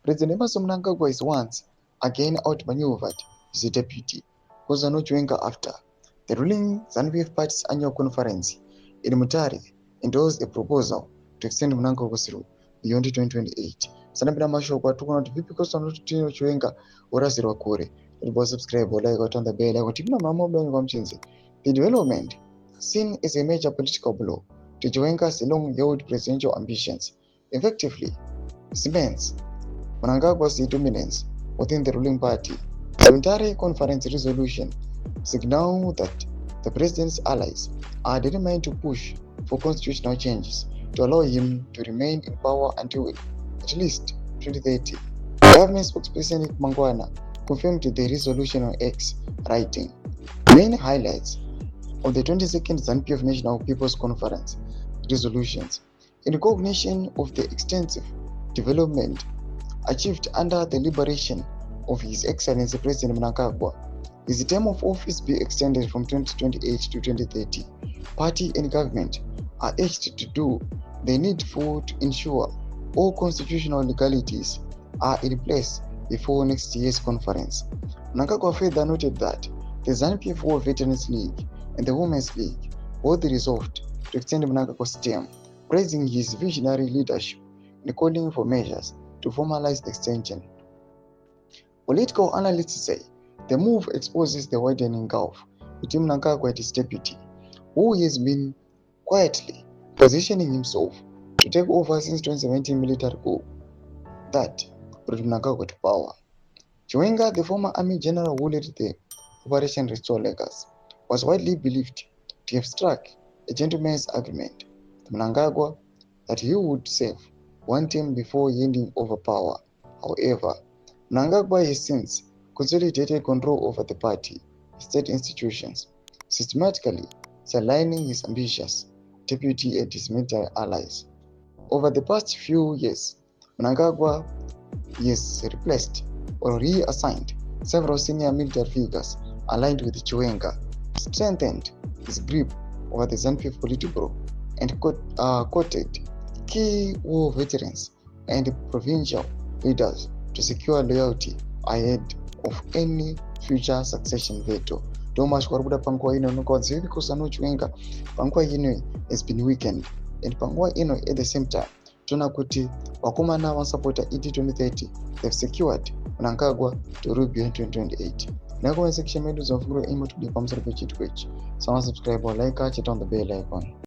President Emerson Mnangagwa is once again outmaneuvered his deputy, Chiwenga, after the ruling ZANU-PF Party's annual conference in Mutare endorsed a proposal to extend Mnangagwa through beyond 2028. Sanapira mashoko atukuna kuti vipi kosa notino Chiwenga orasirwa kure. Subscribe or like on the bell icon. The development seen as a major political blow to Chiwenga's long-held presidential ambitions effectively cements Mnangagwa's dominance within the ruling party. The entire conference resolution signaled that the president's allies are determined to push for constitutional changes to allow him to remain in power until at least 2030. Government spokesperson Mangwana confirmed the resolution on X, writing, "Main highlights of the 22nd ZANU-PF National People's Conference resolutions in recognition of the extensive development achieved under the liberation of His Excellency President Mnangagwa. His term of office be extended from 2028 to 2030. Party and government are urged to do the needful to ensure all constitutional legalities are in place before next year's conference." Mnangagwa further noted that the ZANU-PF War Veterans League and the Women's League both resolved to extend Mnangagwa's term, praising his visionary leadership and calling for measures to formalize the extension. Political analysts say the move exposes the widening gulf between Mnangagwa and his deputy, who has been quietly positioning himself to take over since 2017 military coup that brought Mnangagwa to power. Chiwenga, the former army general who led the Operation Restore Lagos, was widely believed to have struck a gentleman's agreement with Mnangagwa that he would serve one term before handing over power. However, Mnangagwa has since consolidated control over the party, state institutions, systematically aligning his ambitious deputy and his military allies. Over the past few years, Mnangagwa has replaced or reassigned several senior military figures aligned with Chiwenga, strengthened his grip over the ZANU-PF Politburo, and courted key war veterans and provincial leaders to secure loyalty ahead of any future succession veto. Thomas Kwarubuda Panguwa ino nukawadziwika kusano Chiwenga Panguwa ino has been weakened, and Panguwa ino at the same time tuna kuti wakomana wa supporter ET 2030 they've secured Mnangagwa to rule beyond 2028. Nako section medu za mfunguro imo tudipa msari pechitu kwechi. Sama subscribe or like, check on the bell icon.